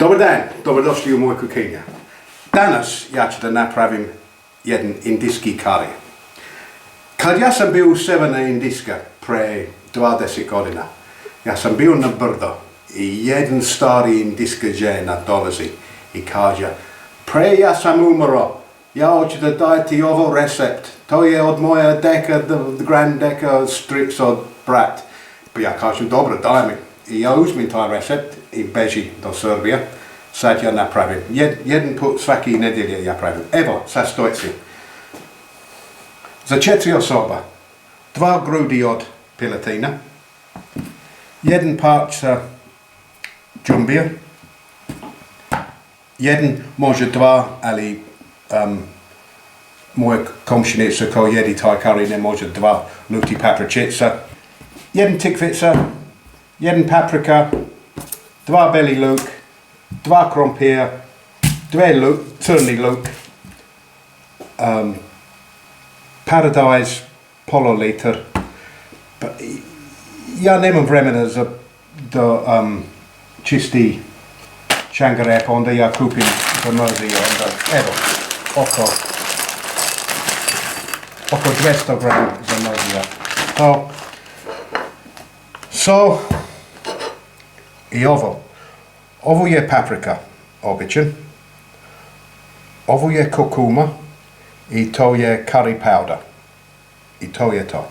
Dobar dan, dobrodošli u moju kuhinju. Danas ja ću da napravim jedan indijski kari. Kad ja sam bio u Severna Indijska pre 20 godina, ja sam bio na brdo i jedan stari indijska žena dolazi i kaže: pre ja sam umro, ja hoću da dajte ovo recept, to je od moja deka, grand deka, stric od brat. Pa ja kažem: dobro, daj mi. I ja uzmem taj recept i beži do Srbije. Sad ja napravim. Jedan put svaki nedjelje ja pravim. Evo, sastojci. Za 4 osoba, 2 grudi od piletina, 1 parča džumbija, 1, može 2, ali moja komšinica ko jedi taj kari ne može 2 luti papričica, 1 tikvica, 1 paprika, 2 beli luk, 2 krompir, 2 crni luk, paradajz pola liter. Ja nemam vremena da čisti čangarep, onda ja kupim zamrzio, onda evo, oko 200 grama zamrzio. So, i ovo je paprika, običan, ovo je kurkuma i to je curry powder i to je to.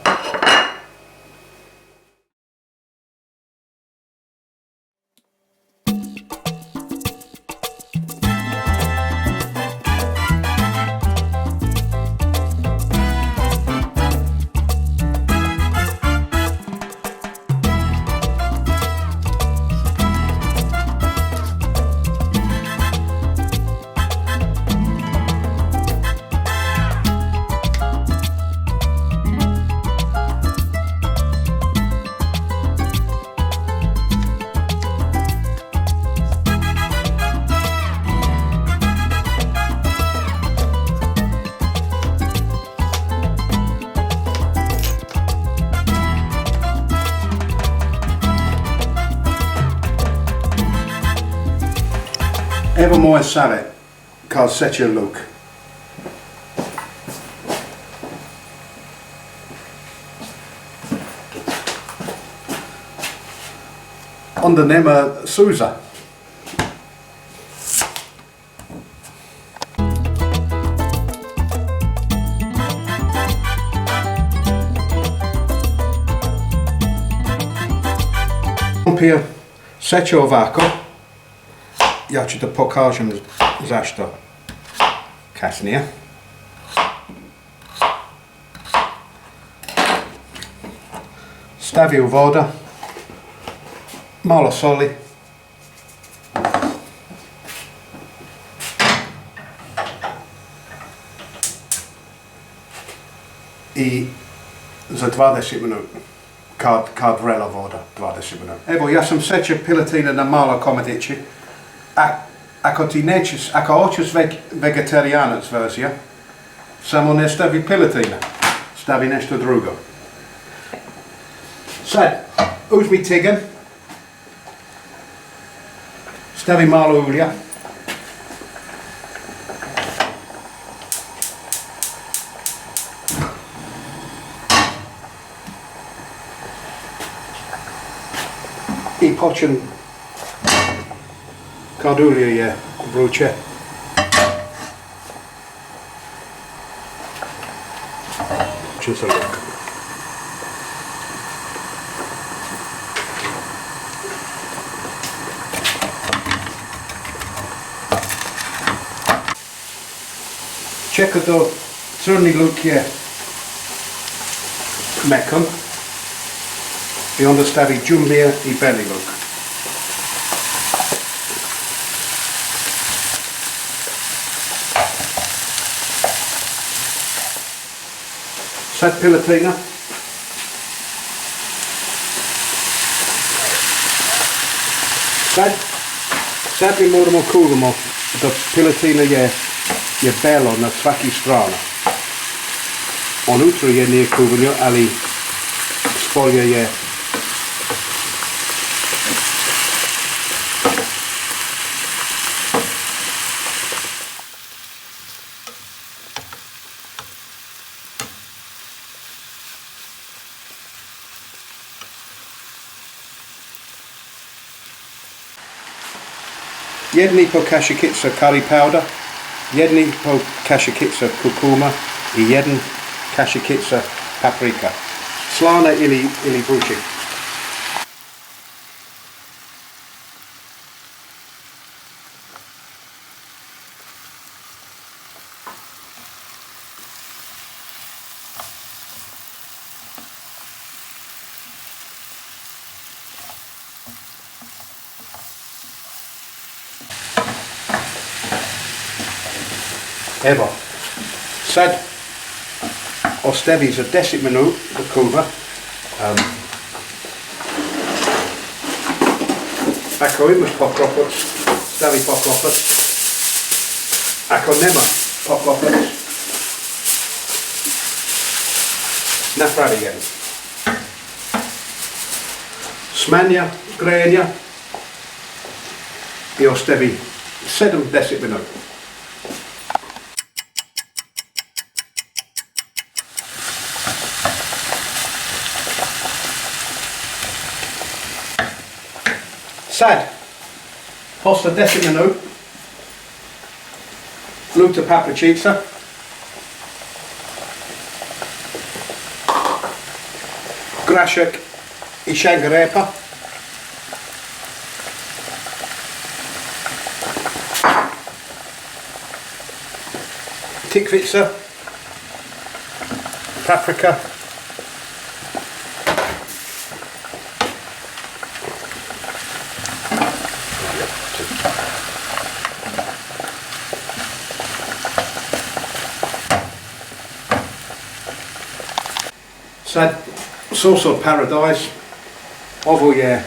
Evo moje savjet kad seče luk. Onda nema suza. Krompir seče ovako. Ja ću da pokažem zašto kasnije. Stavi u voda, malo soli i za 20 minuta, kad vrela voda, 20 minuta. Evo, ja sam seče piletina na malo komadići. Ako ti nećeš, ako hoćeš vegetarijanac verzija, samo ne stavi piletina, stavi nešto drugo. Sad, uzmi tigan, stavi malo ulja, i počnem. Kad ulje je vruće, ću se luk. Čeka do crni luk je mekan i onda stavi džumbija i beli luk. Sad piletina. Sad mi moramo kuvamo da piletina je belo na svaki strana. Unutra je nije kuvano, ali spolja je Jedni po kashikica curry powder, jedni po kashikica kurkuma i jeden kashikica paprika. Slana ili bruci. Evo, sad ostavi za 10 minut da kuva. Ako imaš poklopac, stavi poklopac. Ako nema poklopac, napravi jedan. Smanja grejanja i ostavi 7-10 minuta. Sad, posle 10 minut, luta papricica, grašak i šegarepa, tikvica, paprika, sad sauce od Paradise, ovo je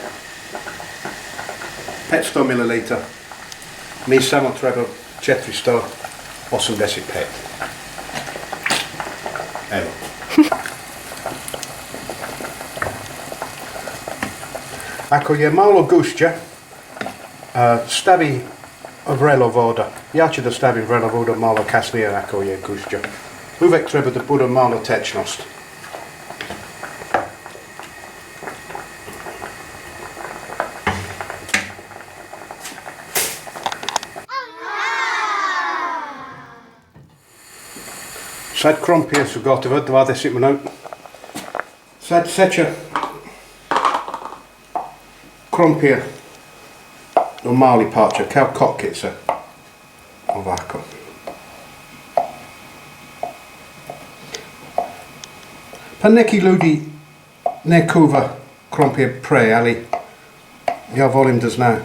500 ml, mi samo treba 485. Evo. Ako je malo gušće, stavi vrelo voda. Ja ću da stavim vrelo voda malo kasnije ako je gušće. Uvijek treba da bude malo tečnost. Sad krompir su gotove, 20 minuta. Sad seća krompir u mali parče, kao kockice. Ovako. Pa neki ljudi ne kuva krompir pre, ali ja volim da zna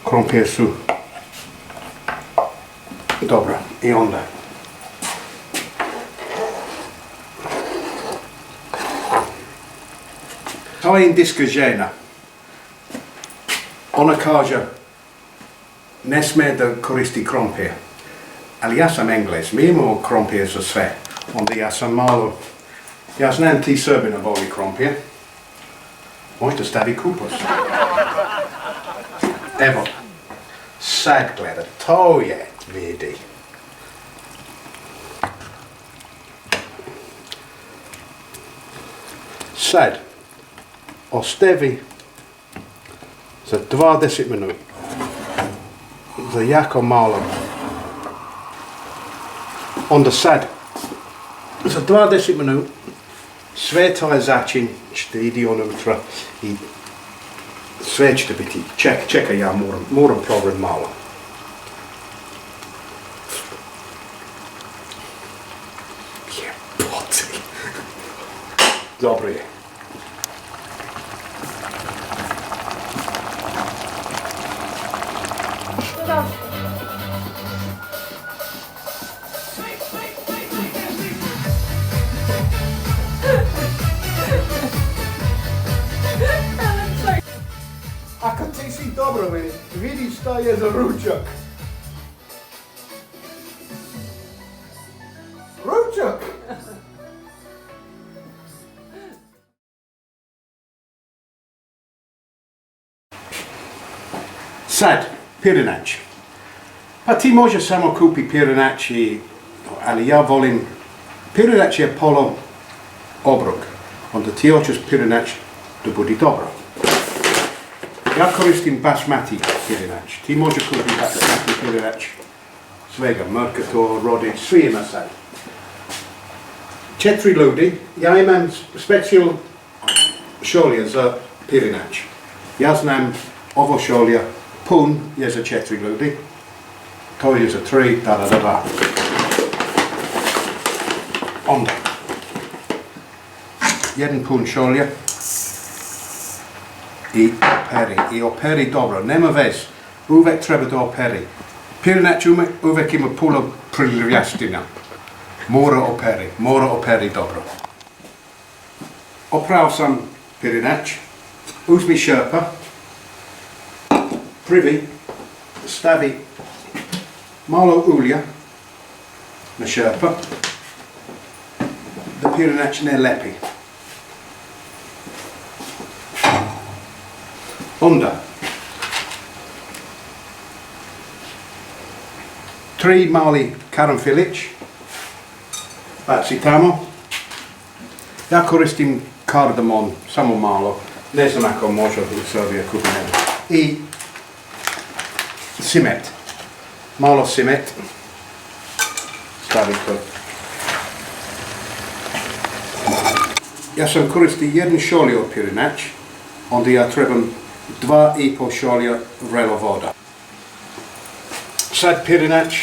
krompir su dobro. I onda to je indiska žena. Ona kaže, ne smije da koristi krompir. Ali ja sam Englez, mi imamo krompir za sve. Onda ja sam malo, ja znam ti Srbina voli krompir. Možda stavi kupus. Evo, sad gleda, to je, vidi. Sad, ostavi za 20 minuta, za jako malo. Onda sad, za 20 minuta, sve to je začin, ćete idi unutra i sve ćete biti. Čekaj, ja moram probati malo. Jebote. Dobro je. Ako ti si dobro vidi šta je za ručak. Ručak! Sad, pirinač. Pa ti možeš samo kupi pirinač, ali ja volim, pirinač je polo obrok. Onda ti hoćeš pirinač da budi dobro. Ja koristim basmati pirinač. Ti može kupiti basmati pirinač svega, mrkato, rodič, svi ima sad. 4 ljudi, ja imam specijalno šolje za pirinač. Ja znam ovo šolja pun je za 4 ljudi, to je za 3, da. Onda, 1 pun šolja i operi. I operi dobro, nema vez, uvek treba da operi. Pirinač uvek ima puno prljavština. Mora operi dobro. Oprao sam pirinač, uzmi šerpa, privi, stavi malo ulja na šerpa, da pirinač ne lepi. Onda 3 mali karanfilić baci tamo. Ja koristim kardamon, samo malo, ne znam ako može u Srbiji kupiti. I cimet, malo cimet stavi to. Ja sam koristio 1 šolju pirinač, onda ja trebam 2,5 šolja vrelo voda. Sad pirinač.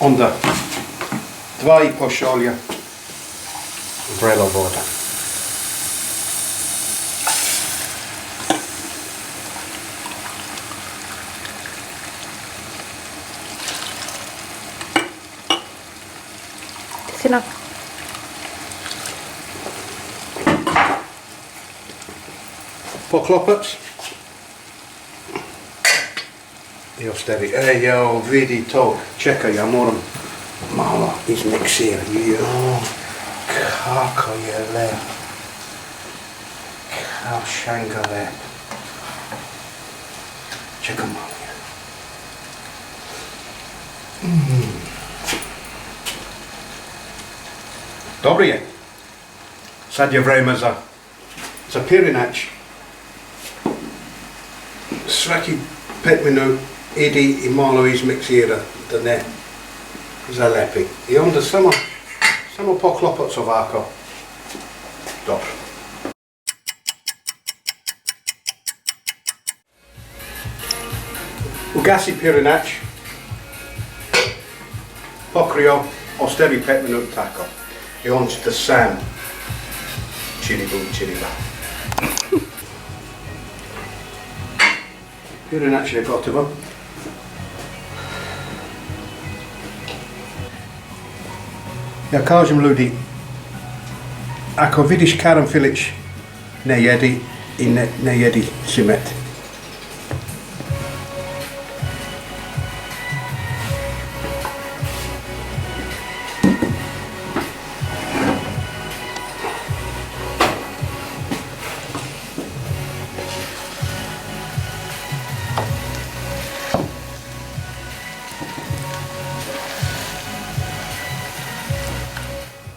Onda 2,5 šolja vrelo voda. Sina. Poklopac. I ostavi. Jo, vidi to. Čekaj, ja moram malo izmiksirati. Jo, kako je lep. Kao šanga lep. Čekaj malo. Dobro je. Sad je vreme za pirinač. Svaki 5 minut idi i malo izmiksira da ne zalepi. I onda samo poklopac ovako. Dobro. Ugasi pirinač. Pokrio, ostavi 5 minut tako. I on će da sam čiriba. Pirinač je gotovo. Ja kažem ljudi, ako vidiš karanfilić, ne jedi i ne jedi cimet.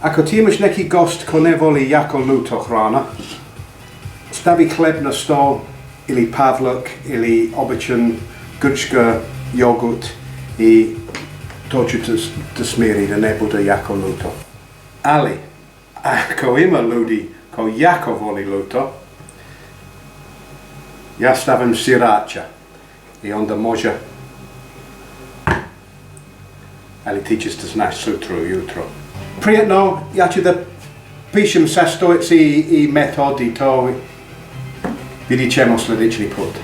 Ako ti imaš neki gost ko ne voli jako luto hrana, stavi hleb na stol ili pavlak ili običan grčka jogurt i to ću te smiri da ne bude jako luto. Ali, ako ima ljudi ko jako voli luto, ja stavim sirača i onda može, ali ti ćeš da znaš sutra ujutro. Prijetno, ja ću da pišem sastojci i metodi to vidit ćemo sljedeći put.